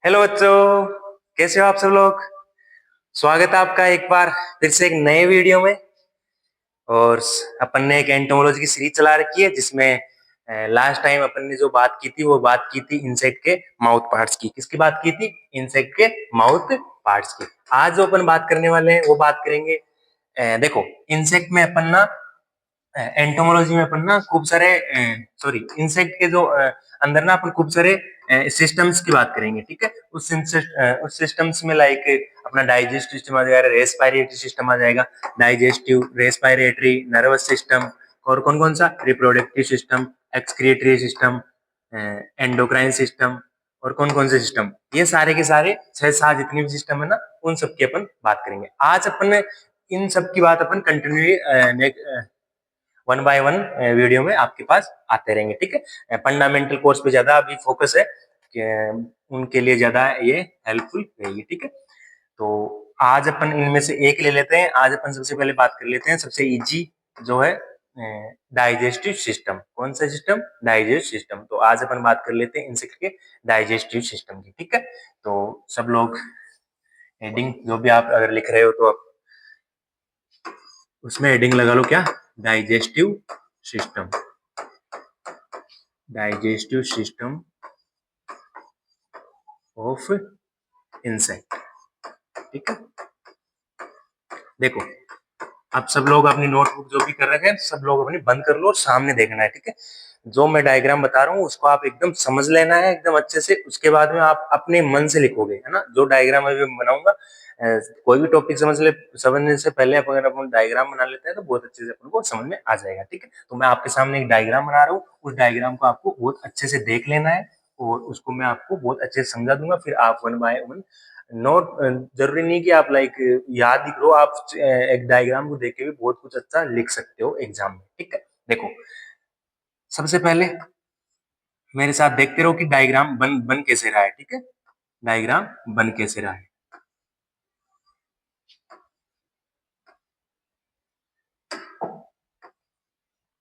Hello बच्चों, कैसे हो आप सब लोग। स्वागत है आपका एक बार फिर से एक नए वीडियो में। और अपन ने एक एंटोमोलॉजी की सीरीज चला रखी है जिसमें लास्ट टाइम अपन ने जो बात की थी वो बात की थी इंसेक्ट के माउथ पार्ट्स की। किसकी बात की थी? इंसेक्ट के माउथ पार्ट्स की। आज जो अपन बात करने वाले हैं वो बात करेंगे। देखो, इंसेक्ट में अपन ना एंटोमोलॉजी में अपन ना खूब सारे सॉरी इंसेक्ट के जो अंदर ना अपन खूब सारे सिस्टम्स की बात करेंगे। ठीक है, उस सिस्टम्स में लाइक अपना डाइजेस्टिव सिस्टम आ जाएगा, रेस्पिरेटरी सिस्टम आ जाएगा, डाइजेस्टिव, रेस्पिरेटरी, नर्वस सिस्टम, और कौन कौन सा, reproductive system, excretory system, endocrine system, और कौन कौन से सिस्टम। ये सारे के सारे 6-7 जितने भी सिस्टम है ना, उन सब की अपन बात करेंगे। आज अपन इन सब की बात अपन continue one by one video में आपके पास आते रहेंगे। ठीक है, फंडामेंटल कोर्स पे ज्यादा अभी फोकस है कि उनके लिए ज्यादा ये हेल्पफुल रहेगी। ठीक है, तो आज अपन इनमें से एक ले लेते हैं। आज अपन सबसे पहले बात कर लेते हैं सबसे इजी जो है डाइजेस्टिव सिस्टम। कौन सा सिस्टम? Digestive system. तो आज अपन बात कर लेते हैं इंसेक्ट के डाइजेस्टिव सिस्टम की। ठीक है, तो सब लोग हेडिंग जो भी आप अगर लिख रहे हो तो आप उसमें हेडिंग लगा लो, क्या? Digestive system. Digestive system of insect. ठीक है, देखो, आप सब लोग अपनी नोटबुक जो भी कर रखे हैं सब लोग अपनी बंद कर लो और सामने देखना है। ठीक है, जो मैं डायग्राम बता रहा हूँ उसको आप एकदम समझ लेना है एकदम अच्छे से। उसके बाद में आप अपने मन से लिखोगे, है ना। जो डायग्राम अभी मैं बनाऊंगा, कोई भी टॉपिक समझने से पहले अगर अपन डायग्राम बना लेते हैं तो बहुत अच्छे से अपन को समझ में आ जाएगा। ठीक है, तो मैं आपके सामने एक डायग्राम बना रहा हूँ, उस डायग्राम को आपको बहुत अच्छे से देख लेना है और उसको मैं आपको बहुत अच्छे से समझा दूंगा। फिर आप वन बाय वन नोट, जरूरी नहीं कि आप लाइक याद ही करो, आप एक डायग्राम को देख के भी बहुत कुछ अच्छा लिख सकते हो एग्जाम में। ठीक है, देखो, सबसे पहले मेरे साथ देखते रहो कि डायग्राम बन बन कैसे रहा है। ठीक है, डायग्राम बन कैसे रहा है।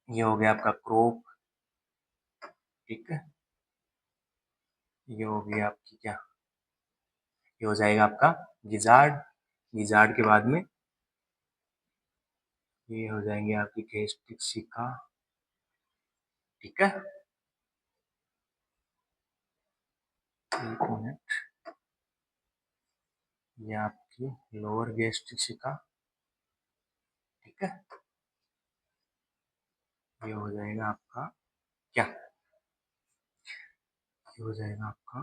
ये हो गया आपका क्रॉप। ठीक है, ये हो गया आपकी क्या, ये हो जाएगा आपका गिजार्ड। गिजार्ड के बाद में ये हो जाएंगे आपकी गैस्ट्रिक शिका। ठीक है, एक मिनट, ये आपकी लोअर गैस्ट्रिक शिका। ठीक है, ये हो जाएगा आपका क्या, ये हो जाएगा आपका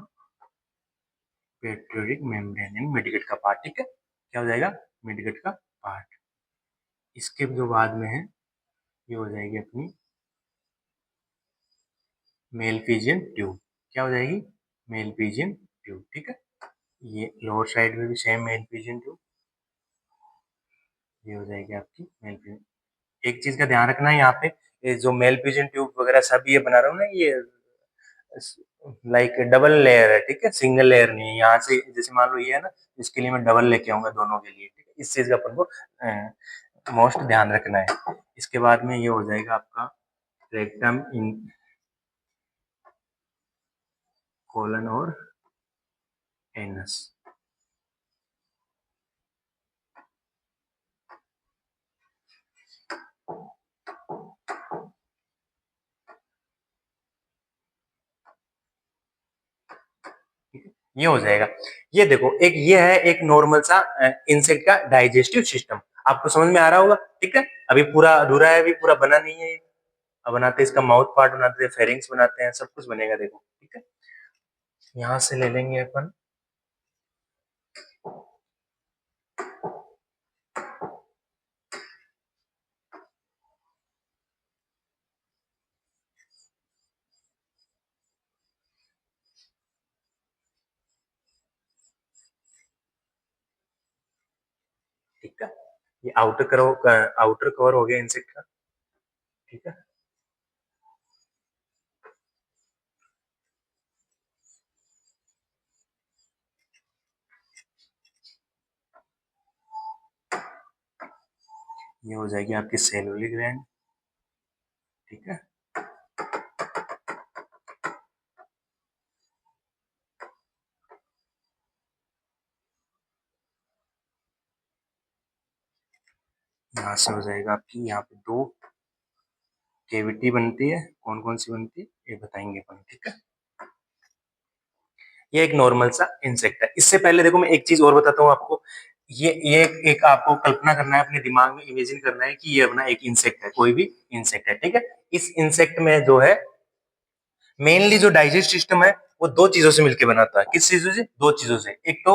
पेट्रोलिक मेम्ब्रेन यानी मिडगट का पार्ट। ठीक है, क्या हो जाएगा? मिडगट का पार्ट। इसके जो बाद में है ये हो जाएगी अपनी मेलफिजियन ट्यूब। क्या हो जाएगी? मेलफिजियन ट्यूब। ठीक है, ये लोअर साइड में भी सेम मेलफिजियन ट्यूब। ये हो जाएगी आपकी मेलफिजियन। एक चीज का ध्यान रखना है यहाँ पे, ये जो मेलफिजियन ट्यूब वगैरह सब ये बना रहा हूँ ना, ये लाइक डबल लेयर है। ठीक है, सिंगल लेयर नहीं है। यहाँ से जैसे मान लो ये है ना, इसके लिए मैं डबल लेके आऊंगा दोनों के लिए। ठीक है, इस चीज का अपन को मोस्ट ध्यान रखना है। इसके बाद में ये हो जाएगा आपका रेक्टम इन कोलन और एनस। ये हो जाएगा। ये देखो, एक ये है एक नॉर्मल सा इंसेक्ट का डाइजेस्टिव सिस्टम। आपको समझ में आ रहा होगा। ठीक है, अभी पूरा अधूरा है, अभी पूरा बना नहीं है। अब बनाते हैं इसका माउथ पार्ट, बनाते हैं फेरिंग्स, बनाते हैं, सब कुछ बनेगा। देखो, ठीक है, यहाँ से ले लेंगे अपन। ठीक है, ये आउटर कवर हो गया इंसेक्ट का। ठीक है, ये हो जाएगी आपकी सेलुलर ग्लैंड। ठीक है, यहाँ से हो जाएगा आपकी, यहाँ पे 2 कैविटी बनती है, कौन कौन सी बनती है ये बताएंगे अपन, ठीक है। ये एक नॉर्मल सा इंसेक्ट है। इससे पहले देखो मैं एक चीज और बताता हूँ आपको, ये एक आपको कल्पना करना है, अपने दिमाग में इमेजिन करना है कि ये अपना एक इंसेक्ट है, कोई भी इंसेक्ट है, ठीक है। इस इंसेक्ट में जो है मेनली जो डाइजेस्ट सिस्टम है वो 2 चीजों से मिलकर बनाता है। किस चीजों से? 2 चीजों से। एक तो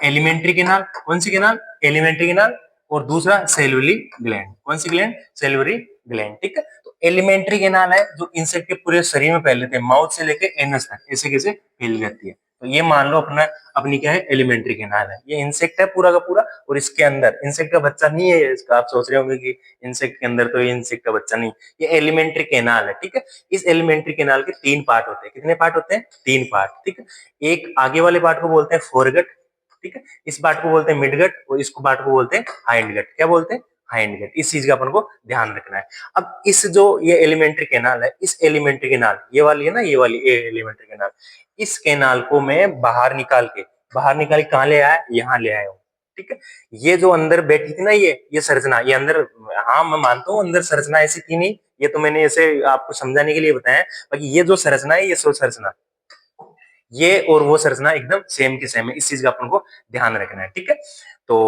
एलिमेंट्री केनाल, कौन सी केनाल? Alimentary canal. और दूसरा सेल्यूलरी ग्लैंड, कौन सी ग्लैंड? सेल्यूलरी ग्लैंड, ठीक है। तो एलिमेंट्री केनाल है जो इंसेक्ट के पूरे शरीर में फैलते हैं, माउथ से लेके एनस तक ऐसे कैसे फैल जाती है। तो ये मान लो अपना अपनी क्या है, एलिमेंट्री केनाल है। ये इंसेक्ट है पूरा का पूरा, और इसके अंदर इंसेक्ट का बच्चा नहीं है इसका। आप सोच रहे होंगे कि इंसेक्ट के अंदर तो ये इंसेक्ट का बच्चा नहीं, ये एलिमेंट्री केनाल है, ठीक है। इस एलिमेंट्री केनाल के 3 पार्ट होते हैं। कितने पार्ट होते हैं? 3 पार्ट, ठीक है। एक आगे वाले पार्ट को बोलते हैं फोरगट, ठीक है। इस पार्ट को बोलते हैं मिडगट, और इसको पार्ट को बोलते हैं हाइंडगट। क्या बोलते हैं? हाइंडगट। इस चीज का अपन को ध्यान रखना है। अब इस जो ये एलिमेंट्री केनाल है, इस एलिमेंट्री केनाल, ये वाली है ना, ये वाली एलिमेंट्री केनाल, इस केनाल को मैं बाहर निकाल के कहाँ ले आया? यहाँ ले आया हूँ, ठीक है। ये जो अंदर बैठी थी ना, ये संरचना, ये अंदर, हाँ मैं मानता हूँ अंदर संरचना ऐसी थी नहीं, ये तो मैंने ऐसे आपको समझाने के लिए बताया। बाकी ये जो संरचना है, ये सो संरचना, ये और वो संरचना एकदम सेम के सेम है। इस चीज का अपन को ध्यान रखना है, ठीक है। तो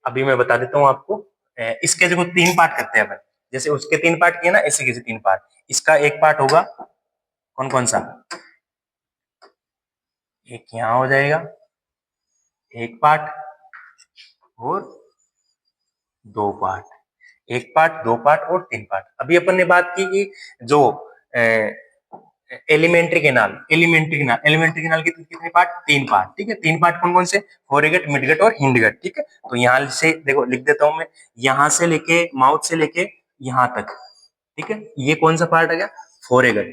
अभी मैं बता देता हूँ आपको, इसके जो 3 पार्ट करते हैं अपन, जैसे उसके 3 पार्ट किए ना, ऐसे कैसे 3 पार्ट। इसका एक पार्ट होगा कौन कौन सा? एक यहाँ हो जाएगा, एक पार्ट, और 2 पार्ट। एक पार्ट, 2 पार्ट और 3 पार्ट। अभी अपन ने बात की कि जो एलिमेंट्री केनाल के कितने पार्ट? 3 पार्ट, ठीक है। 3 पार्ट कौन कौन से? फोरगट, मिडगट और हिंडगट, ठीक है। तो यहाँ से देखो लिख देता हूं मैं, यहाँ से लेके माउथ से लेके यहाँ तक, ठीक है। ये कौन सा पार्ट आ गया? फोरगट,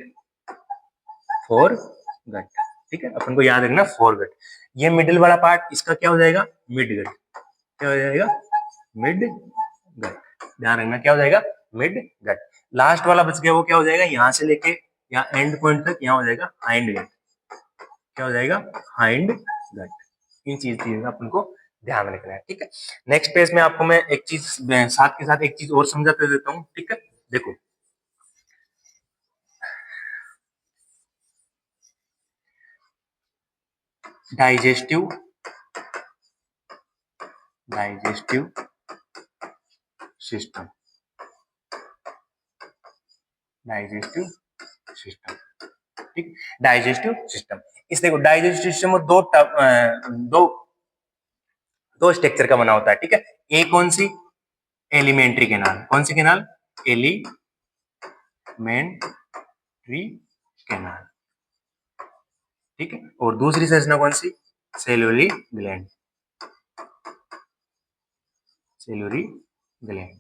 फोरगट, ठीक है। अपन को याद रखना फोरगट। ये मिडिल वाला पार्ट, इसका क्या हो जाएगा? मिडगट। क्या हो जाएगा? Mid gut. ध्यान रखना क्या हो जाएगा? मिड गट। लास्ट वाला बच गया, वो क्या हो जाएगा? यहां से लेके यहाँ एंड पॉइंट तक, यहाँ हो जाएगा हाइंड गट। क्या हो जाएगा? Hind gut. इन चीज का अपन को ध्यान रखना है, ठीक है। नेक्स्ट पेज में आपको मैं एक चीज साथ के साथ एक चीज और समझाते देता हूँ, ठीक है। देखो digestive digestive system, digestive system, ठीक। डाइजेस्टिव सिस्टम, इस देखो डाइजेस्टिव सिस्टम में दो दो स्ट्रक्चर का बना होता है, ठीक है। एक कौन सी? Alimentary canal. कौन सी केनाल? एलिमेंट्री केनाल, ठीक है। और दूसरी संरचना कौन सी? सेल्यूलरी ग्लैंड, सेल्यूलरी ग्लैंड।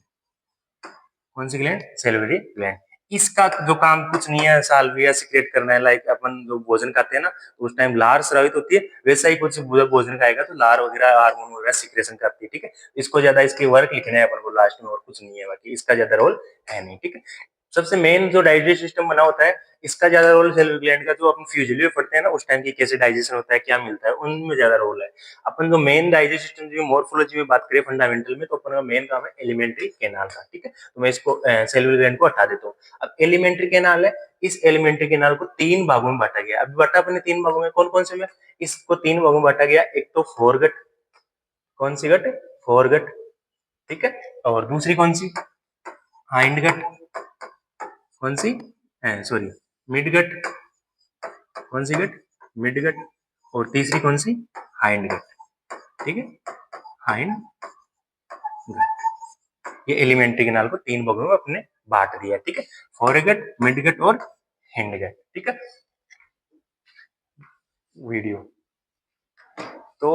कौन सी ग्लैंड? सेल्यूलरी ग्लैंड। इसका जो काम कुछ नहीं है, साल्विया सिक्रेट करना है। लाइक अपन जो भोजन खाते हैं ना, तो उस टाइम लार स्रावित होती है, वैसा ही कुछ भोजन खाएगा तो लार वगैरह हार्मोन वगैरह सिक्रेशन करती है, ठीक है। इसको ज्यादा इसके वर्क लिखना है अपन को लास्ट में, और कुछ नहीं है, बाकी इसका ज्यादा रोल है नहीं, ठीक है। सबसे मेन जो डाइजेस्ट सिस्टम बना होता है, इसका ज्यादा रोल सेल्यूलर ग्लैंड का, जो अपन फ्यूजली में पढ़ते हैं ना उस टाइम की कैसे डाइजेशन होता है, क्या मिलता है, उनमें ज्यादा रोल है। अपन जो मेन डाइजेस्ट सिस्टम जो मॉर्फोलॉजी में बात करें फंडामेंटल में, तो अपन का मेन काम है एलिमेंट्री केनाल का, ठीक है। तो मैं इसको सेल्यूलर ग्लैंड को हटा देता हूँ। अब एलिमेंट्री केनाल है, इस एलिमेंट्री केनाल को 3 भागों में बांटा गया। अभी बांटा अपने 3 भागों में, कौन कौन से में? इसको 3 भागों में बांटा गया। एक तो फोरगट, कौन सी गट? फोरगट, ठीक है। और दूसरी कौन सी? हाइंडगट, कौन सी? सॉरी, मिडगट, कौन सी गट? मिडगट। और तीसरी कौन सी? हाइंडगट, ठीक है। Hind gut. ये एलिमेंट्री केनाल को 3 भागों में अपने बांट दिया, ठीक है। फोरगट, मिडगट और हिंडगट, ठीक है। वीडियो तो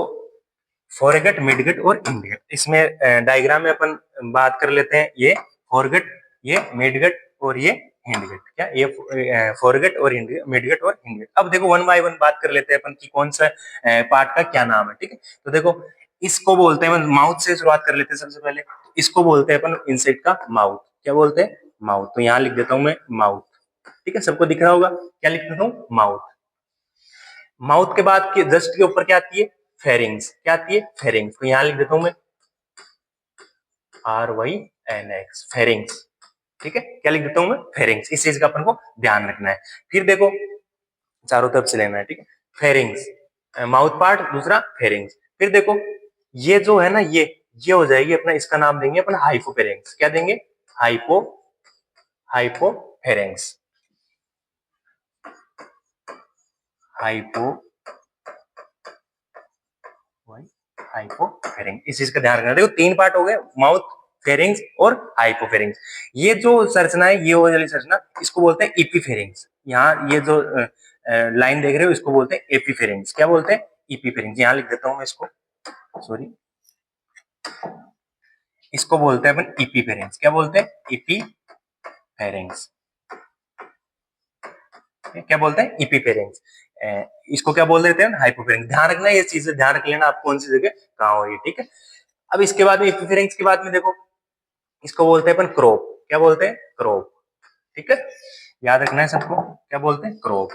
फोरगट, मिडगट और हिंडगट, इसमें डायग्राम में अपन बात कर लेते हैं। ये फोरगट, ये मिडगट और ये हिंडगट। क्या ये फोरगट और मिडगट और हिंडगट। अब देखो वन बाय वन बात कर लेते हैं अपन की कौन सा पार्ट का क्या नाम है, ठीक है। तो देखो इसको बोलते हैं, माउथ से शुरुआत कर लेते हैं सबसे पहले। इसको बोलते हैं अपन इंसेक्ट का माउथ। क्या बोलते हैं? माउथ। तो यहाँ लिख देता हूं मैं माउथ, ठीक है। सबको दिख रहा होगा, क्या लिख देता हूँ? माउथ। माउथ के बाद के जस्ट के ऊपर क्या आती है? फेरिंग्स। क्या आती है? फेरिंग्स। तो यहाँ लिख देता हूं मैं RY फेरिंग्स, फेरिंग्स, ठीक है। क्या लिख देता हूं मैं? फेरिंग्स। इस चीज का अपन को ध्यान रखना है। फिर देखो चारों तरफ से लेना है, ठीक है। फेरिंग्स, माउथ पार्ट, दूसरा फेरिंग्स। फिर देखो ये जो है ना, ये हो जाएगी अपना, इसका नाम देंगे अपन हाइपोफेरिंग्स। क्या देंगे? Hypo hypopharynx, hypo hypopharynx. इस चीज का ध्यान रखना। देखो तीन पार्ट हो गए, माउथ, फेरिंग्स और हाइपोफेरिंग्स। ये जो संरचना है, ये वाली संरचना, इसको बोलते हैं इपीफेरिंग्स। यहाँ ये जो लाइन देख रहे हो, इसको बोलते हैं एपीफेरिंग्स। क्या बोलते हैं? इपीफेरिंग्स। यहाँ लिख देता हूं मैं इसको, सॉरी, इसको बोलते हैं अपन इपीफेरिंग्स। क्या बोलते हैं? इपीफेरिंग्स। क्या बोलते हैं? इपीफेरिंग्स। इसको क्या बोल देते हैं? हाइपोफेरिंग्स। ध्यान रखना, ये चीजें ध्यान रख लेना आप कौन सी जगह कहाँ हो रही है, ठीक है। अब इसके बाद में इपीफेरिंग्स के बाद में देखो, इसको बोलते हैं अपन क्रोप। क्या बोलते हैं? क्रोप, ठीक है। याद रखना है सबको, क्या बोलते हैं? क्रोप।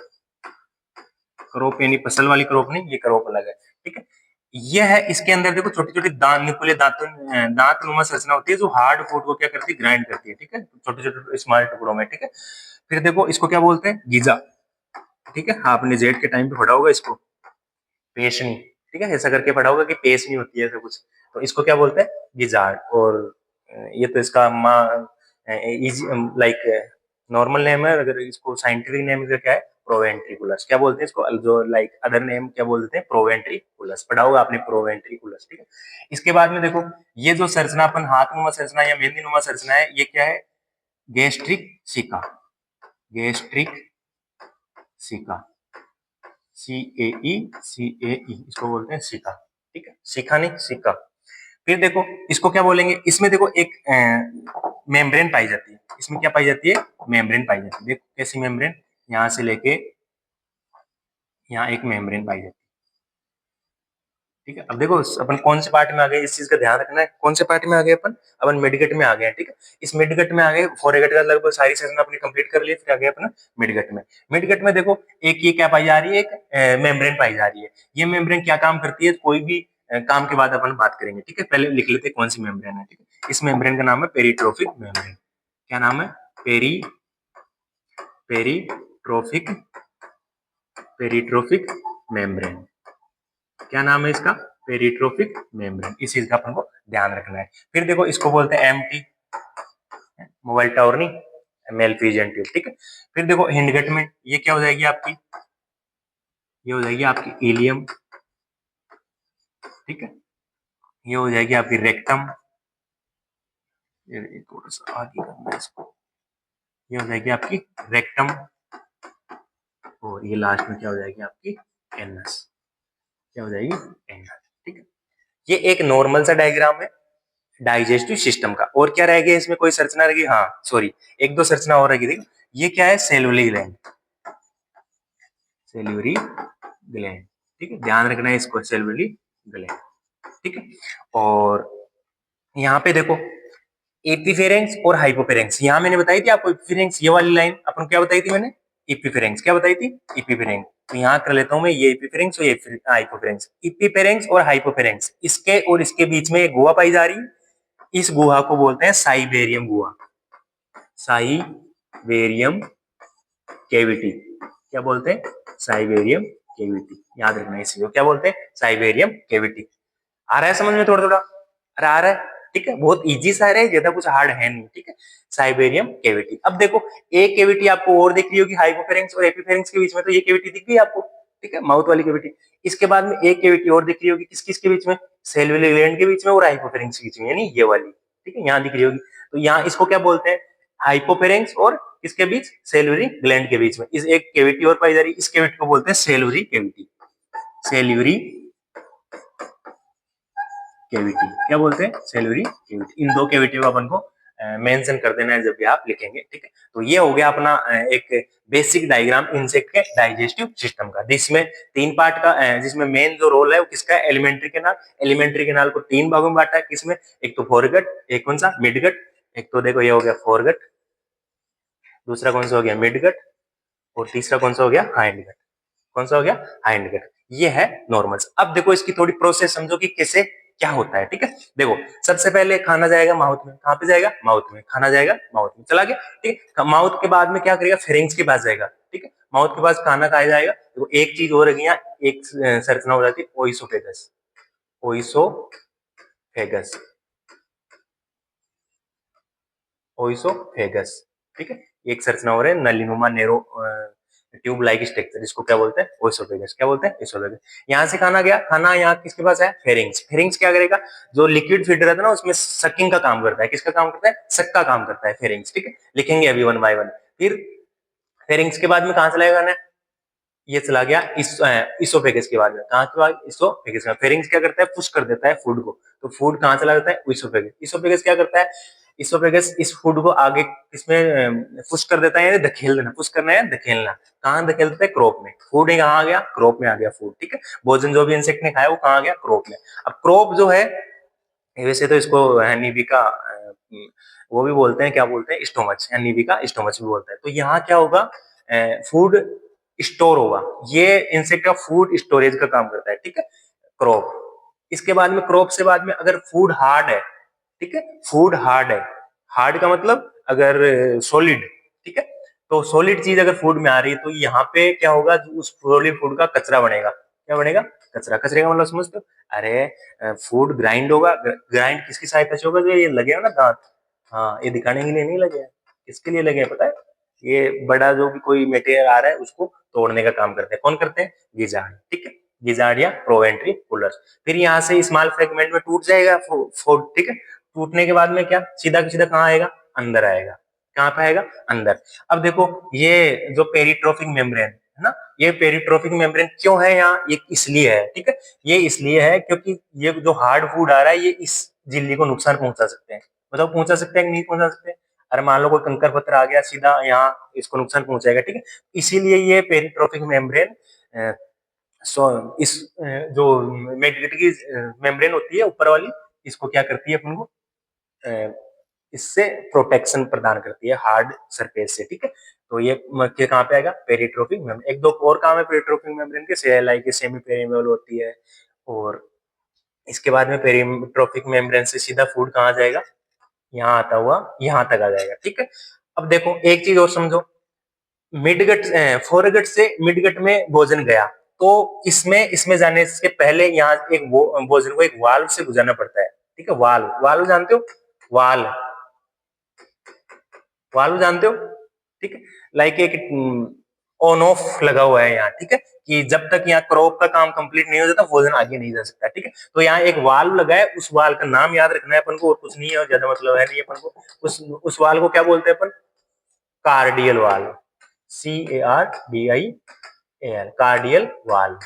क्रोप यानी फसल वाली क्रोप नहीं, ये क्रोप अलग है, ठीक है। ये है, इसके अंदर देखो छोटी छोटी दांत, नुकीले दांत नुमा संरचना होती है, जो हार्ड फूड को क्या करती है? ग्राइंड करती है, ठीक है, छोटे छोटे स्मॉल टुकड़ों में, ठीक है। फिर देखो इसको क्या बोलते हैं? गीजा, ठीक है। हाँ, आपने जेड के टाइम पे पढ़ा होगा इसको, पेशनी, ठीक है, ऐसा करके पढ़ा होगा कि पेशनी होती है ऐसा कुछ। तो इसको क्या बोलते हैं? गिजार्ड। और ये तो इसका लाइक नॉर्मल नेम है। अगर इसको साइंटिफिक नेम क्या है? प्रोवेंट्रिकुलस। क्या बोलते हैं इसको? जो लाइक अदर नेम क्या बोलते हैं? प्रोवेंट्रिकुलस। पढ़ा होगा आपने प्रोवेंट्रिकुलस, ठीक है। इसके बाद में देखो, ये जो संरचना अपन हाथ नुमा संरचना या मेहंदी नुमा संरचना है, ये क्या है? गैस्ट्रिक सिका, गैस्ट्रिक सिका, CAE, इसको बोलते हैं सिका, ठीक है। सिका नहीं, सिका। फिर देखो इसको क्या बोलेंगे? इसमें देखो एक मेम्ब्रेन पाई जाती है। इसमें क्या पाई जाती है? मेम्ब्रेन पाई जाती है। देखो कैसी मेम्ब्रेन, यहाँ से लेके यहाँ एक मेम्ब्रेन पाई जाती है, ठीक है। अब देखो अपन कौन से पार्ट में आ गए, इस चीज का ध्यान रखना है। कौन से पार्ट में आ गए अपन? अपन मिडगट में आ गए, ठीक है। इस मिडगट में आ गए, फोरगट का लगभग सारी सेशन अपनी कंप्लीट कर लिए, फिर आ गए अपना मिडगट में। मिडगट में देखो एक ये क्या पाई जा रही है? एक मेम्ब्रेन पाई जा रही है। ये मेम्ब्रेन क्या काम करती है? कोई भी काम के बाद अपन बात करेंगे, ठीक है। पहले लिख लेते हैं कौन सी मेम्ब्रेन है, ठीक है। इस मेम्ब्रेन का नाम है पेरिट्रोफिक मेम्ब्रेन। क्या नाम है? पेरिट्रोफिक पेरिट्रोफिक मेम्ब्रेन। क्या नाम है इसका? पेरिट्रोफिक मेम्ब्रेन। इस चीज का अपन को ध्यान रखना है। फिर देखो इसको बोलते हैं एमटी, मोबाइल टावर नहीं, मेलफिजियन ट्यूब, ठीक है। फिर देखो हिंडगट में ये क्या हो जाएगी आपकी? ये हो जाएगी आपकी इलियम, ठीक है। ये हो जाएगी आपकी रेक्टम, ये थोड़ा सा आगे करना है इसको। ये हो जाएगी आपकी रेक्टम, और ये लास्ट में क्या हो जाएगी आपकी? एनस। क्या हो जाएगी? एनस, ठीक है। ये एक नॉर्मल सा डायग्राम है डाइजेस्टिव सिस्टम का। और क्या रह गया इसमें? कोई संरचना रहेगी? हाँ सॉरी, एक दो संरचना और रहेगी। देखो ये क्या है? सेलुलरी ग्लैंड, सेल्यूलरी ग्लैंड, ठीक है। ध्यान रखना है इसको, सेल्यूलरी ग्लैंड, ठीक है। और यहाँ पे देखो एपीफेरेंक्स और हाइपोफेरेंक्स, यहाँ मैंने बताई थी आपको एपीफेरेंक्स, ये वाली लाइन अपन क्या बताई थी मैंने? एपीफेरेंक्स। क्या बताई थी? एपीफेरेंक्स। तो यहाँ कर लेता हूं मैं, ये एपीफेरेंक्स और ये हाइपोफेरेंक्स। एपीफेरेंक्स और हाइपोफेरेंक्स, इसके और इसके बीच में एक गुहा पाई जा रही है। इस गुहा को बोलते हैं साइबेरियम गुहा, साइबेरियम कैविटी। क्या बोलते हैं? साइबेरियम कैविटी। याद रखना इसी को क्या बोलते हैं? साइबेरियम कैविटी। आ रहा है समझ में थोड़ा थोड़ा? अरे आ रहा है, ठीक है। बहुत इजी सा है, ज्यादा कुछ हार्ड है नहीं, ठीक है। साइबेरियम कैविटी। अब देखो एक कैविटी आपको और दिख रही होगी हाइपोफेरेंक्स और एपिफेरेंक्स के बीच में, तो ये कैविटी दिख गई आपको, ठीक है, माउथ वाली कैविटी। इसके बाद में एक कैविटी और दिख रही होगी, किस किस के बीच में? सेल्युलर ग्लैंड के बीच में और हाइपोफेरेंक्स के बीच में, यानी ये वाली, ठीक है, यहाँ दिख रही होगी। तो यहाँ इसको क्या बोलते हैं? हाइपोफेरेंक्स और किसके बीच? सेल्युलरी ग्लैंड के बीच में इस एक कैविटी और पाई जा रही है। इस कैविटी को बोलते हैं सेल्युलरी कैविटी, सेल्युलरी कैविटी। क्या बोलते हैं? सेल्युलरी कैविटी। इन दो कैविटी को अपन को मेंशन कर देना है जब भी आप लिखेंगे, ठीक है। तो ये हो गया अपना एक बेसिक डायग्राम इंसेक्ट के डाइजेस्टिव सिस्टम का, जिसमें तीन पार्ट का, जिसमें मेन जो रोल है वो किसका है? Alimentary canal. एलिमेंट्री कैनाल को तीन भागों में बांटा है, किसमें? एक तो फोरगट, एक कौन सा? मिडगट। एक तो देखो ये हो गया फोरगट, दूसरा कौन सा हो गया? मिडगट, और तीसरा कौन सा हो गया? हाइंडगट। कौन सा हो गया? हाइंडगट। ये है नॉर्मल्स। अब देखो इसकी थोड़ी प्रोसेस समझो कि कैसे क्या होता है, ठीक है। देखो सबसे पहले खाना जाएगा माउथ में, कहाँ पे जाएगा, माउथ में, खाना जाएगा माउथ में, चला गया, ठीक है। माउथ के बाद में क्या करेगा, फेरिंग्स के पास जाएगा, ठीक है। माउथ के पास खाना खाया जाएगा। देखो एक चीज और है यहाँ, एक संरचना हो जाती है ओइसोफेगस, ओइसोफेगस, ओइसोफेगस, ठीक है। एक संरचना हो रहा है नलीनुमा नेरो ट्यूब लाइक स्ट्रक्चर, इसको क्या बोलते हैं, ओइसोफेगस, क्या बोलते हैं, ओइसोफेगस। यहाँ से खाना गया, खाना यहाँ किसके पास है, फेरिंग्स। फेरिंग्स क्या करेगा, जो लिक्विड फीड रहता है ना उसमें सकिंग का काम करता है, किसका काम करता है, सक का काम करता है फेरिंग्स, ठीक है। लिखेंगे अभी वन बाय वन। फिर फेरिंग्स के बाद में कहाँ चला जाएगा, ये चला गया इसोफेगस के बाद में, कहाँ के बाद, इसोफेगस में। फेरिंग्स क्या करता है, पुश कर देता है फूड को, तो फूड कहाँ चला जाता है, इसोफेगस। इसोफेगस क्या करता है, इसोफेगस इस फूड को आगे किसमें पुश कर देता है, धकेल देना, पुश करना है धकेलना, कहाँ धकेल देता है, क्रॉप में। फूड कहाँ आ गया, क्रॉप में आ गया फूड, ठीक है। भोजन जो भी इंसेक्ट ने खाया वो कहाँ आ गया, क्रॉप में। अब क्रॉप जो है, वैसे तो इसको हनीबी का वो भी बोलते हैं, क्या बोलते हैं, स्टोमच, हनीबी का स्टोमच भी बोलते हैं। तो यहाँ क्या होगा, फूड स्टोर होगा, ये इंसेक्ट का फूड स्टोरेज का काम करता है, ठीक है, क्रॉप। इसके बाद में क्रॉप से बाद में अगर फूड हार्ड है, ठीक है, फूड हार्ड है, हार्ड का मतलब अगर सॉलिड, ठीक है, तो सॉलिड चीज अगर फूड में आ रही है तो यहाँ पे क्या होगा, उस सॉलिड फूड का कचरा बनेगा, क्या बनेगा, कचरा। कचरे का मतलब समझते हो, अरे फूड ग्राइंड होगा, ग्राइंड किसकी सहायता से होगा, जो ये लगे हो ना दांत, हाँ ये दिखाने के लिए नहीं लगे हैं, किसके लिए लगे हैं पता है, ये बड़ा जो भी कोई मटेरियल आ रहा है उसको तोड़ने का काम करते हैं, कौन करते हैं, गिजार्ड, ठीक है, गिजार्ड या प्रोवेंट्री पुलर्स। फिर यहाँ से स्मॉल फ्रेगमेंट में टूट जाएगा फूड, ठीक है। टूटने के बाद में क्या, सीधा सीधा कहाँ आएगा, अंदर आएगा, कहाँ पे आएगा, अंदर। अब देखो ये जो पेरिट्रोफिक मेम्ब्रेन है ना, ये पेरिट्रोफिक मेम्ब्रेन क्यों है यहाँ, ये इसलिए है, ठीक है, ये इसलिए है क्योंकि ये जो हार्ड फूड आ रहा है ये इस झिल्ली को नुकसान पहुंचा सकते हैं, मतलब पहुंचा सकते हैं कि नहीं पहुंचा सकते। अरे मान लो कोई कंकर पत्थर आ गया सीधा यहाँ, इसको नुकसान पहुंचाएगा, ठीक है। इसीलिए ये पेरिट्रोफिक मेम्ब्रेन सो इस जो मेडिकेट की मेम्ब्रेन होती है ऊपर वाली, इसको क्या करती है, अपन को इससे प्रोटेक्शन प्रदान करती है हार्ड सरफेस से, ठीक है। तो ये कहाँ पे आएगा, पेरिट्रोफिक मेम्ब्रेन। एक दो और काम है पेरिट्रोफिक मेम्ब्रेन के, सेलाई के सेमी पेरिमेबल होती है, और इसके बाद में पेरिट्रोफिक मेम्ब्रेन से सीधा फूड कहाँ जाएगा, यहाँ आता हुआ यहाँ तक आ जाएगा, ठीक है। अब देखो एक चीज और समझो, मिडगट फोरगट से मिडगट में भोजन गया, तो इसमें इसमें जाने से पहले यहाँ एक भोजन को एक वाल्व से गुजरना पड़ता है, ठीक है। वाल्व, वाल्व जानते हो, वाल्व, वाल्व जानते हो, ठीक है। लाइक एक ऑन ऑफ लगा हुआ है यहाँ, ठीक है, कि जब तक यहाँ क्रॉप का काम कंप्लीट नहीं हो जाता भोजन आगे नहीं जा सकता, ठीक है। तो यहाँ एक वाल्व लगा है, उस वाल्व का नाम याद रखना है अपन को, और कुछ नहीं है, और ज्यादा मतलब है नहीं अपन को। उस वाल्व को क्या बोलते हैं अपन, कार्डियल वाल्व, CARDIAL, कार्डियल वाल्व,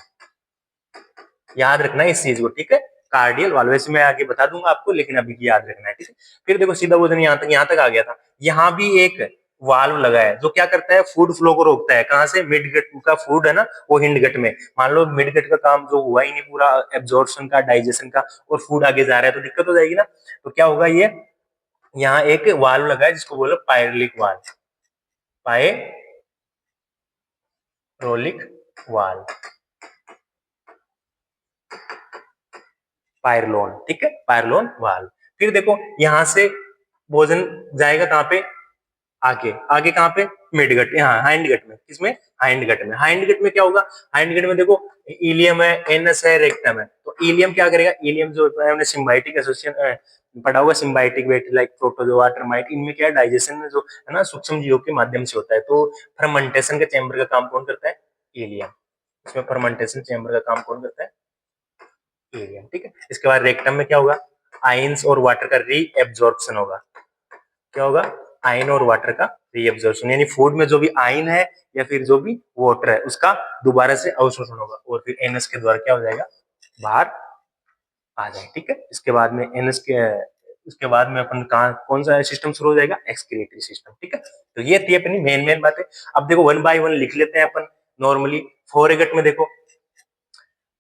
याद रखना है इस चीज को, ठीक है। कार्डियल वाल्व, वैसे मैं आगे बता दूंगा आपको, लेकिन अभी की याद रखना है, ठीक है। फिर देखो सीधा भोजन यहाँ तक आ गया था, यहाँ भी एक वाल्व लगा है जो क्या करता है, फूड फ्लो को रोकता है, कहाँ से, मिडगट का फूड है ना वो हिंडगट में, मान लो मिडगट का काम जो हुआ ही नहीं पूरा, एब्जॉर्प्शन का, डाइजेशन का, और फूड आगे जा रहा है तो दिक्कत हो जाएगी ना। तो क्या होगा, ये यहाँ एक वाल्व लगा है जिसको बोलो पायरोलिक वाल्व, पायरोलिक वाल्व, पायरलोन, ठीक है, पायरलोन वाल्व। फिर देखो यहाँ से भोजन जाएगा कहाँ पे, आगे, आगे कहाँ पे, मिडगट, यहाँ हाइंडगट में, किसमें, हाइंडगट में। हाइंडगट में क्या होगा, हाइंडगट में देखो इलियम है, एनस है, रेक्टम है। तो इलियम क्या करेगा, इलियम जो हमने सिम्बायोटिक एसोसिएशन पढ़ा हुआ, symbiotic with like protozoa, termite, इनमें क्या है, डाइजेशन जो है ना सूक्ष्म जीवों के माध्यम से होता है। तो फर्मेंटेशन का चैम्बर का काम कौन करता है, इलियम। इसमें फर्मेंटेशन चैम्बर का काम कौन करता है, इलियम, ठीक है। इसके बाद रेक्टम में क्या होगा, आयंस और वाटर का रीएब्जॉर्प्शन होगा, क्या होगा, आयन और वाटर का रीएब्जॉर्प्शन, यानी फूड में जो भी आयन है या फिर जो भी वाटर है उसका दोबारा से अवशोषण होगा, और फिर एनएस के द्वारा क्या हो जाएगा, बाहर आ जाए, ठीक है। इसके बाद में एनएस के उसके बाद में अपन कहा कौन सा सिस्टम शुरू हो जाएगा, एक्सक्रीटरी सिस्टम, ठीक है। तो ये थी अपनी मेन बातें। अब देखो वन बाय वन लिख लेते हैं अपन नॉर्मली। फोरेगट में देखो,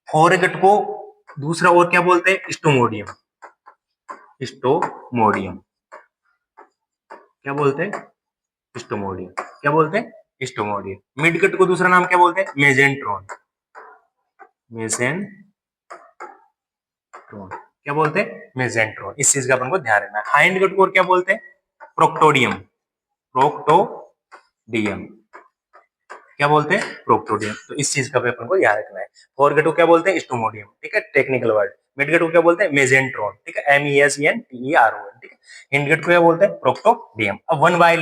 फोरेगट को दूसरा और क्या बोलते हैं, स्टोमोडियम, स्टोमोडियम, क्या बोलते हैं, स्टोमोडियम, क्या बोलते हैं, स्टोमोडियम। मिडगट को दूसरा नाम क्या बोलते हैं, मेजेंट्रॉन, मेसेंट्रॉन, क्या बोलते हैं? मेसेंट्रोन। इस चीज का अपन को ध्यान रखना है। हाइंड गट को और क्या बोलते हैं? प्रोक्टोडियम। प्रोक्टोडियम क्या बोलते हैं? प्रोक्टोडियम। तो इस चीज का भी अपन को याद रखना है। फोरगेट को क्या बोलते हैं? स्टोमोडियम। ठीक है, टेक्निकल वर्ड। मिडगेट को क्या बोलते हैं? मेसेंट्रोन। ठीक है, MESENTERON। ठीक है, हिंडगेट को क्या बोलते हैं? प्रोक्टोडियम। अब वन बाय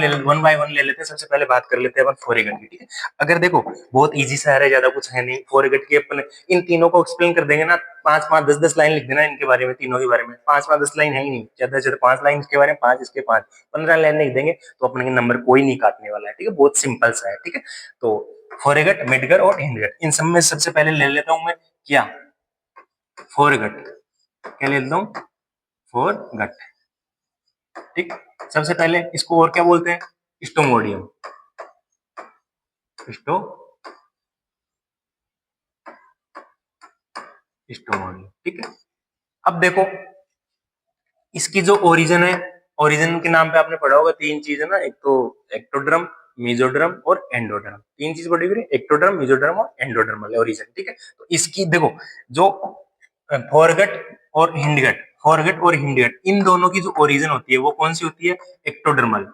वन ले लेते हैं। सबसे पहले बात कर लेते हैं अपन फोरगेट की। ठीक है, अगर देखो बहुत इजी सा है, ज्यादा कुछ है नहीं। फोरगेट की अपन इन तीनों को एक्सप्लेन कर देंगे ना, 5-5 10-10 लाइन लिख देना इनके बारे में, तीनों के बारे में। 5-5 10 लाइन है ही नहीं, ज्यादा से ज्यादा 5 लाइन इसके बारे में, 5 इसके 5, 15 लाइन लिख देंगे तो अपने नंबर कोई नहीं काटने वाला है। ठीक है, बहुत सिंपल सा है। ठीक है, तो फोरगट, मिडगर और हिंडगट, इन सब में सबसे पहले ले लेता हूं मैं क्या? फोरगट। क्या ले लेता हूं? फोरगट। ठीक, सबसे पहले इसको और क्या बोलते हैं? स्टोमोडियम। स्टोमोडियम। ठीक है, अब देखो इसकी जो ओरिजिन है, ओरिजिन के नाम पे आपने पढ़ा होगा, तीन चीज है ना, एक तो एक्टोडर्म, मेसोडर्म और एंडोडर्म। तीन चीज पढ़ी हुई है, एक्टोडर्म, मेसोडर्म और एंडोडर्मल ओरिजिन। ठीक है, तो इसकी देखो जो फोरगट और हिंडगट, फोरगट और हिंडगट, इन दोनों की जो ओरिजिन होती है वो कौन सी होती है? एक्टोडर्मल।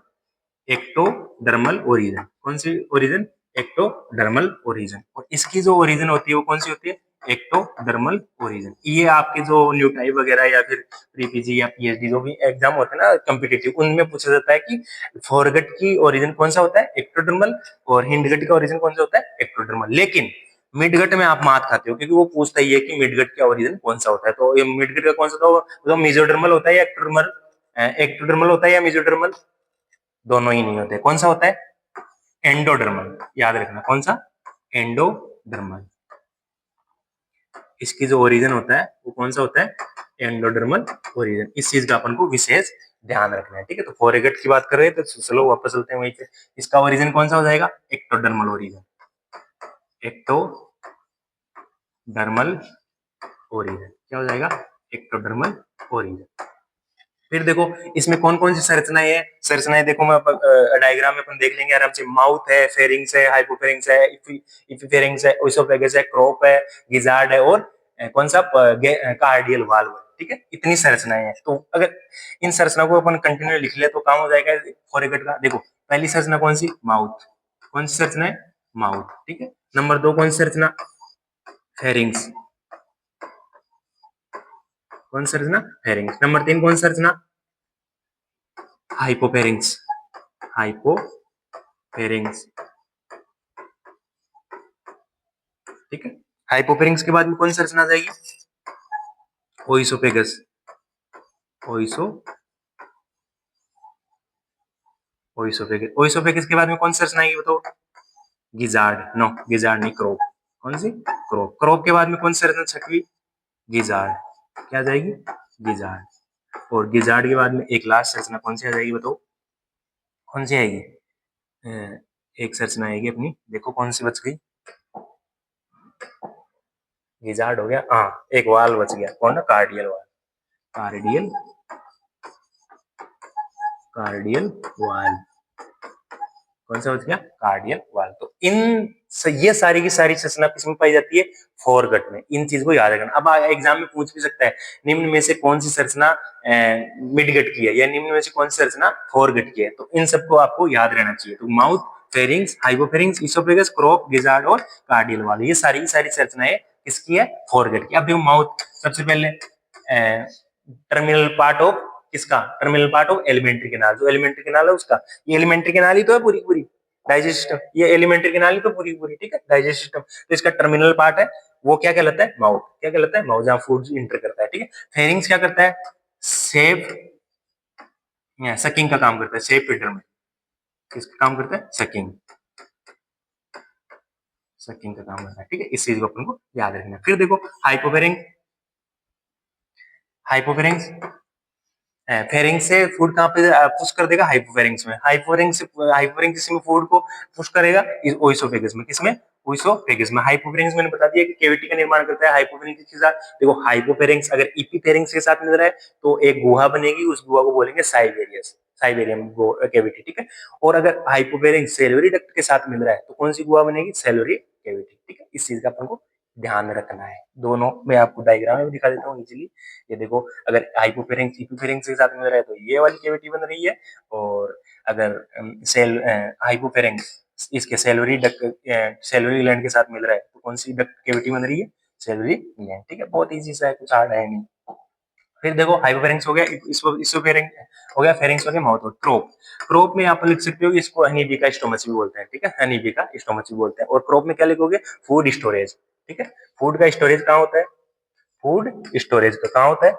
Ectodermal origin. कौन सी ओरिजिन? Ectodermal origin. और इसकी जो ओरिजिन होती है वो कौन सी होती है? Ectodermal origin. ये आपके जो न्यूटाइप वगैरह या फिर प्री पीजी या पीएचडी जो भी एग्जाम होते हैं ना कॉम्पिटिटिव, उनमें पूछा जाता है कि फोरगट की ओरिजिन कौन सा होता है? एक्टोडर्मल। और हिंडगट का ओरिजिन कौन सा होता है? एक्टोडर्मल। लेकिन मिडगट में आप मात खाते हो, क्योंकि वो पूछता ही है कि मिडगट का ओरिजिन कौन सा होता है। तो ये मिडगट का कौन सा होता है? तो मेसोडर्मल होता है या एक्टोडर्मल? एक्टोडर्मल होता है या मेसोडर्मल? दोनों ही नहीं होते। कौन सा होता है? एंडोडर्मल। याद रखना, कौन सा? एंडोडर्मल। इसकी जो ओरिजिन होता है वो कौन सा होता है? Endodermal origin. इस चीज का अपन को विशेष ध्यान रखना है। ठीक है, तो फोरगेट की बात कर रहे हैं तो चलो वापस चलते हैं वहीं पे। इसका ओरिजिन कौन सा हो जाएगा? Ectodermal origin. एक्टोडर्मल ओरिजिन क्या हो जाएगा? Ectodermal origin. फिर देखो इसमें कौन कौन सी संरचनाएं है, संरचनाएं देखो मैं डायग्राम में अपन देख लेंगे आराम से। माउथ है, फेरिंग्स है, हाइपोफेरिंग्स है, इपिफेरिंग्स है, ओइसोफेगस है, क्रोप है, गिजार्ड है और कौन सा कार्डियल वाल्व है। ठीक है, इतनी संरचनाएं हैं। तो अगर इन संरचना को अपन कंटिन्यू लिख ले तो काम हो जाएगा फोरगेट का। देखो पहली संरचना कौन सी? माउथ। कौन सी संरचना है? माउथ। ठीक है, नंबर 2 कौन सी संरचना? फेरिंग्स। कौन सी संरचना? फेरिंग्स। नंबर 3 कौन सी संरचना? हाइपोफेरिंग्स। हाइपोफेरिंग्स। ठीक है, हाइपोफेरिंग्स के बाद में कौन सी संरचना आ जाएगी? ओइसोफेगस। ओइसो ओइसोफेगस। ओइसोफेगस के बाद में कौन सी संरचना आएगी बताओ? गिजार्ड। नो, गिजार्ड नहीं, क्रोप। कौन सी? क्रोप। क्रोप के बाद में कौन सी संरचना छठवीं? गिजार्ड। क्या आ जाएगी? गिजार्ड। और गिजार्ड के बाद में एक लास्ट संरचना कौन सी आ जाएगी बताओ? कौन सी आएगी? एक संरचना आएगी अपनी, देखो कौन सी बच गई? गिजार्ड हो गया, हाँ एक वाल बच गया, कौन ना? कार्डियल वाल। कार्डियल कार्डियल वाल। कौन सा बच गया? कार्डियल वाल। तो इन ये सारी की सारी संरचना किसमें पाई जाती है? फोरगट में। इन चीज को याद रखना। अब एग्जाम में पूछ भी सकता है निम्न में से कौन सी संरचना मिडगट की है या निम्न में से कौन सी संरचना फोरगट की है। तो इन सबको आपको याद रहना चाहिए। तो mouth, pharynx, hypopharynx, oesophagus, crop, gizzard और कार्डियल वाल, ये सारी की सारी संरचनाएं किसकी है? फोरगट की। अब देखो माउथ सबसे पहले टर्मिनल पार्ट ऑफ किसका? Terminal part of alimentary canal. जो एलिमेंट्री कैनाल है उसका, ये एलिमेंट्री कैनाल ही तो है पूरी पूरी। डाइजेस्ट सिस्टम, ये एलिमेंट्री कैनाल ही तो पूरी पूरी। ठीक है, डाइजेस्ट सिस्टम। तो इसका टर्मिनल पार्ट है वो क्या कहलाता है? माउथ। क्या कहलाता है? माउथ, जहां फूड इंटर करता है। ठीक है, फेरिंग्स क्या करता है? सेफ सकिंग का काम करता है। सेफ फीडर में किसका काम करता है? सकिंग। सकिंग का काम करता है। ठीक है, इस चीज को अपन को याद रखना है। फिर देखो हाइपोफेरिंग, हाइपोफेरिंग्स फेरिंग्स से फूड कहाँ पे पुश कर देगा? हाइपोफेरिंग्स में। हाइपोफेरिंग्स में फूड को पुश करेगा ओइसोफेगस में। किसमें? ओइसोफेगस में। हाइपोफेरिंग्स मैंने बता दिया कि कैविटी का निर्माण करता है हाइपोफेरिंग्स के साथ। देखो हाइपोफेरिंग्स अगर इपीफेरिंग्स के साथ मिल रहा है तो एक गुहा बनेगी, उस गुहा को बोलेंगे साइबेरियस, साइबेरियम कैविटी। ठीक है, और अगर हाइपोफेरिंग्स सेल्वरी डक्ट के साथ मिल रहा है तो कौन सी गुहा बनेगी? सेल्वरी कैविटी। ठीक है, इस चीज का अपन को ध्यान रखना है। दोनों मैं आपको डायग्राम में भी दिखा देता हूँ इजीली। ये देखो, अगर हाइपोफेरेंक्स हिपोफेरेंक्स के साथ मिल रहा है तो ये वाली कैविटी बन रही है, और अगर सेल हाइपोफेरेंक्स इसके सेलरी डक्ट सेलरी ग्लैंड के साथ मिल रहा है तो कौन सी डक्ट कैविटी बन रही है? Salary gland. ठीक है, बहुत इजी सा है, कुछ हार्ड है नहीं। फिर देखो, हाइपोफेरेंक्स हो गया, इसोफेरेंक्स हो गया, फेरेंक्स हो गया, माउथ हो। ट्रोप, ट्रोप में आप लिख सकते हो कि इसको हनीबी का स्टोमच भी बोलते हैं। ठीक है, हनीबी का स्टोमच भी बोलते हैं। और ट्रोप में क्या लिखोगे? Food storage. ठीक है, फूड का स्टोरेज कहाँ होता है? फूड स्टोरेज का कहाँ होता है?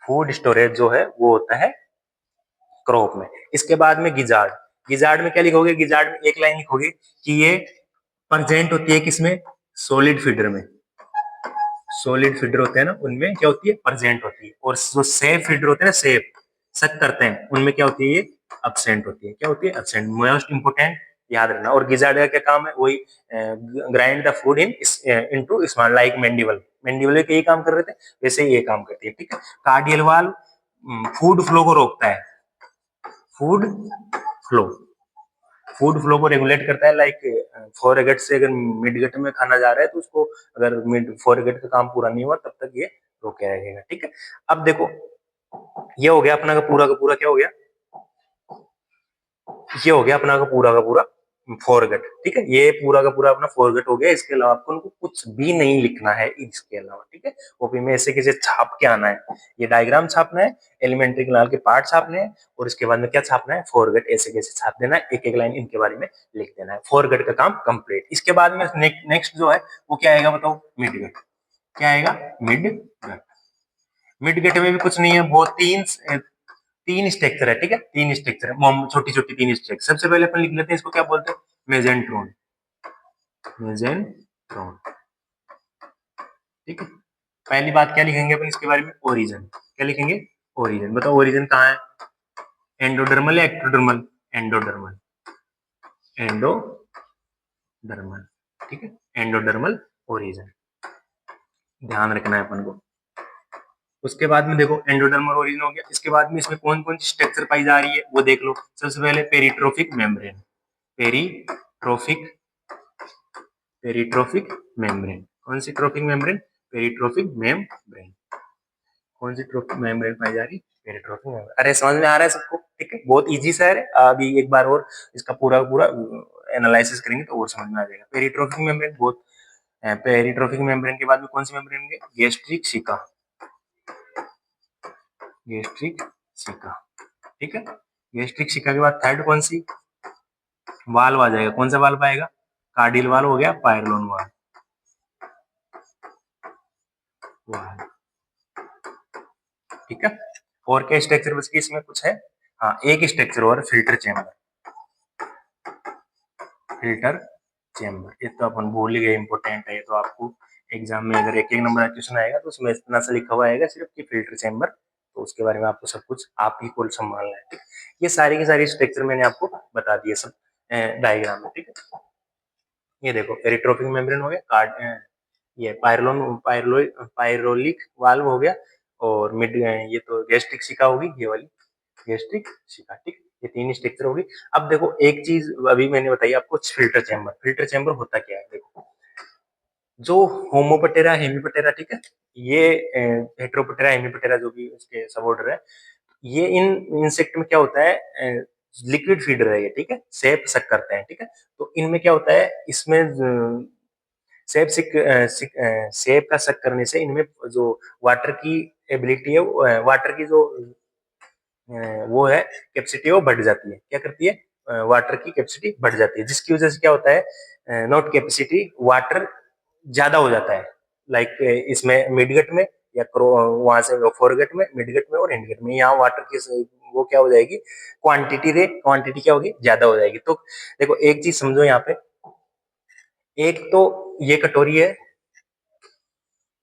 फूड स्टोरेज जो है वो होता है क्रॉप में। इसके बाद में गिजार्ड, गिजार्ड में क्या लिखोगे? गिजार्ड में एक लाइन लिखोगे कि ये प्रेजेंट होती है किसमें? सॉलिड फीडर में। सॉलिड फीडर होते हैं ना, उनमें क्या होती है? प्रेजेंट होती है। और जो सेफ फीडर होते हैं ना, सेफ सक करते हैं, उनमें क्या होती है? ये अब्सेंट होती है। क्या होती है? अब्सेंट। मोस्ट इंपोर्टेंट याद रखना। और गिजार्ड का क्या काम है? वही grind the food into small, like mandible. Mandible के ये काम कर रहे थे, वैसे ही ये काम करती है। ठीक है, कार्डियल वाल्व फूड फ्लो को रोकता है। फूड फ्लो, फूड फ्लो को रेगुलेट करता है। लाइक फोरगेट से अगर मिड गट में खाना जा रहा है तो उसको, अगर मिड फोरगेट का काम पूरा नहीं हुआ तब तक ये रोके रहेगा। ठीक है, अब देखो, ये हो गया अपना का पूरा क्या हो गया? ये हो गया अपना का पूरा फॉरगेट। ठीक है, ये पूरा का पूरा अपना फॉरगेट हो गया। इसके अलावा आपको उनको कुछ भी नहीं लिखना है इसके अलावा। ठीक है, ओपी में ऐसे कैसे छाप के आना है? ये डायग्राम छापना है, एलिमेंट्री कैनाल के पार्ट छापने हैं, और इसके बाद में क्या छापना है? फॉरगेट। ऐसे कैसे छाप देना है, एक एक लाइन इनके बारे में लिख देना है। फॉरगेट का काम कंप्लीट। इसके बाद में नेक्स्ट जो है वो क्या आएगा बताओ? मिडगेट। क्या आएगा? मिडगेट। मिडगेट में भी कुछ नहीं है, बहुत तीन स्ट्रक्चर है। ठीक है, तीन स्ट्रक्चर है, छोटी छोटी तीन स्ट्रक्चर। सबसे पहले अपन लिख लेते हैं इसको, क्या बोलते हैं? मेजेंट्रोन। मेजेंट्रोन। ठीक है, पहली बात क्या लिखेंगे अपन इसके बारे में? ओरिजिन। क्या लिखेंगे? ओरिजिन। बताओ ओरिजिन कहाँ है? एंडोडर्मल या एक्टोडर्मल? एंडोडर्मल। एंडोडर्मल। ठीक है, एंडोडर्मल ओरिजिन, ध्यान रखना है अपन को। उसके बाद में देखो, एंडोडर्मल ओरिजिन हो गया। इसके बाद में इसमें कौन कौन सी स्ट्रक्चर पाई जा रही है वो देख लो। सबसे पहले पेरिट्रोफिक मेम्ब्रेन। पेरिट्रोफिक पेरिट्रोफिक मेम्ब्रेन। कौन सी ट्रोफिक मेम्ब्रेन? पेरिट्रोफिक मेम्ब्रेन। कौन सी ट्रोफिक मेम्ब्रेन पाई जा रही? पेरिट्रोफिक मेम्ब्रेन। अरे समझ में आ रहा है सबको? ठीक है, बहुत इजी सा है। अभी एक बार और इसका पूरा पूरा एनालिसिस करेंगे तो और समझ में आ जाएगा। पेरिट्रोफिक मेम्ब्रेन बहुत, पेरिट्रोफिक मेम्ब्रेन के बाद में कौन सी मेम्ब्रेन होंगे? गैस्ट्रिक सिका। गैस्ट्रिक सिका। ठीक है, गैस्ट्रिक सिका के बाद थर्ड कौन सी? वाल्व आ जाएगा। कौन सा वाल्व आएगा? कार्डियल वाल्व हो गया, पायरलोन वाल्व। ठीक है, और क्या स्ट्रक्चर बच गई इसमें? कुछ है? हाँ, एक स्ट्रक्चर और, फिल्टर चेम्बर। फिल्टर चेम्बर, ये तो अपन भूल ही गए, इंपॉर्टेंट है ये तो। आपको एग्जाम में अगर एक एक नंबर का क्वेश्चन आएगा तो उसमें इतना सा लिखा हुआ आएगा सिर्फ कि फिल्टर चेम्बर, तो उसके बारे में आपको सब कुछ आप ही को संभालना है। ठीक, ये सारी की सारी स्ट्रक्चर मैंने आपको बता दिए सब डायग्राम में। ठीक है, ये देखो, एरिट्रोफिक मेम्ब्रेन हो गया, कार्ड ये पायरोलिक वाल्व हो गया, और मिड ये तो गैस्ट्रिक शिका होगी, ये वाली गैस्ट्रिक शिका। ठीक, ये तीन स्ट्रक्चर होगी। अब देखो, एक चीज अभी मैंने बताई आपको, फिल्टर चैम्बर। फिल्टर चैम्बर होता क्या है? देखो, जो होमोपटेरा हेमिपटेरा, ठीक है, ये हेट्रोपटेरा हेमिपटेरा जो भी उसके सब ऑर्डर है, ये इन इंसेक्ट में क्या होता है? लिक्विड फीडर है ये। ठीक है, सेप सक करते हैं। ठीक है, तो इनमें क्या होता है? इसमें सेप सेप का सक करने से इनमें जो वाटर की एबिलिटी है, वाटर की जो वो है कैपेसिटी, वो बढ़ जाती है। क्या करती है? वाटर की कैपेसिटी बढ़ जाती है, जिसकी वजह से क्या होता है? नॉट कैपेसिटी, वाटर ज्यादा हो जाता है। लाइक इसमें मिडगट में या वहां से फोरगट में, मिडगट में और एंडगट में, यहाँ वाटर की वो क्या हो जाएगी? क्वांटिटी क्या होगी? ज्यादा हो जाएगी। तो देखो, एक चीज समझो यहाँ पे, एक तो ये कटोरी है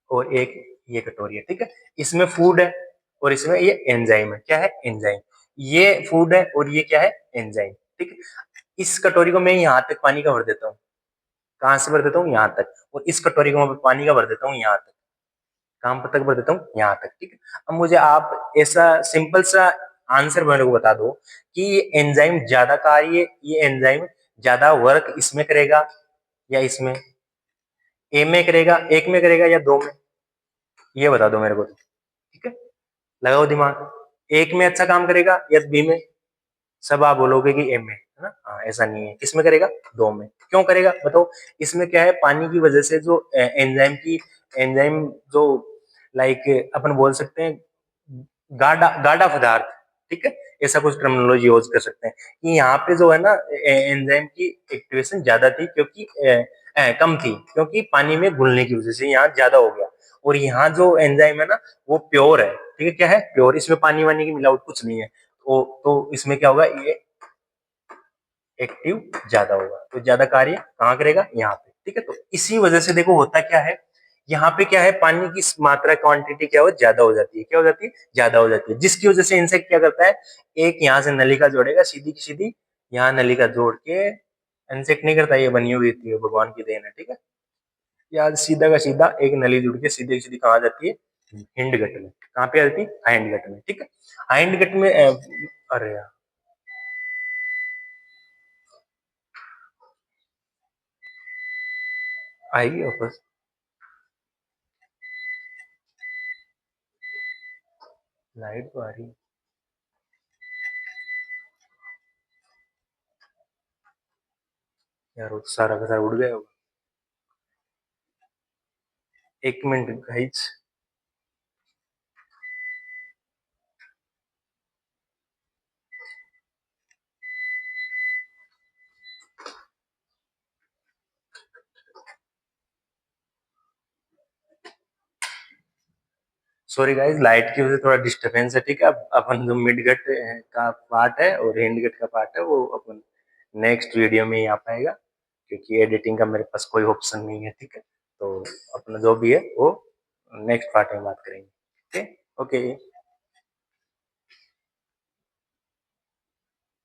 और एक ये कटोरी है। ठीक है, इसमें फूड है और इसमें ये एंजाइम है। क्या है? एंजाइम। ये फूड है और ये क्या है? एंजाइम। ठीक है, इस कटोरी को मैं यहाँ तक पानी का भर देता हूँ। कहाँ से भर देता हूँ? यहाँ तक। और इस कटोरी को मैं पानी का भर देता हूँ यहाँ तक। कहाँ तक भर देता हूँ? यहाँ तक। ठीक है, अब मुझे आप ऐसा सिंपल सा आंसर मेरे को बता दो कि ये एंजाइम ज्यादा कार्य, ये एंजाइम ज्यादा वर्क इसमें करेगा या इसमें? ए में करेगा, एक में करेगा या दो में, ये बता दो मेरे को। ठीक है, लगाओ दिमाग, एक में अच्छा काम करेगा या बी में? सब आप बोलोगे कि ए में, है ना? हाँ, ऐसा नहीं है, किसमें करेगा? दो में। क्यों करेगा बताओ? इसमें क्या है, पानी की वजह से जो एंजाइम जो लाइक अपन बोल सकते हैं गाढ़ा गाढ़ा पदार्थ, ठीक है, ऐसा कुछ टर्मिनोलॉजी यूज कर सकते हैं कि यहाँ पे जो है ना एंजाइम की एक्टिवेशन ज्यादा थी, क्योंकि कम थी क्योंकि पानी में घुलने की वजह से यहाँ ज्यादा हो गया। और यहाँ जो एंजाइम है ना वो प्योर है, ठीक है, क्या है? प्योर, इसमें पानी वानी की मिलावट कुछ नहीं है। तो इसमें क्या होगा, ये एक्टिव ज्यादा होगा, तो ज्यादा कार्य कहाँ करेगा? यहाँ पे। ठीक है, तो इसी वजह से देखो होता क्या है, यहाँ पे क्या है, पानी की मात्रा क्वांटिटी क्या हो ज्यादा हो जाती है, क्या हो जाती है? ज्यादा हो जाती है, जिसकी वजह से इंसेक्ट क्या करता है, एक यहाँ से नलिका जोड़ेगा सीधी की सीधी, यहाँ नलिका जोड़ के, इंसेक्ट नहीं करता, ये बनी हुई थी, भगवान की देन है, ठीक है, या सीधा का सीधा एक नली जुड़ के सीधे सीधी कहाँ जाती है? हिंड गट में। कहाँ पे आती है? हाइंड गट में। ठीक है, हाइंड गट में अरे यार, आएगी वापस? लाइट तो आ रही है यार, वो तो सारा का सारा उड़ गया होगा। एक minute guys. Sorry guys, light की वजह से थोड़ा डिस्टरबेंस है, ठीक है। अब अपन जो मिड गट का पार्ट है और एंड गट का पार्ट है वो अपन नेक्स्ट वीडियो में ही आ पाएगा, क्योंकि एडिटिंग का मेरे पास कोई ऑप्शन नहीं है, ठीक है। तो अपना जो भी है वो नेक्स्ट पार्ट में बात करेंगे। Okay okay.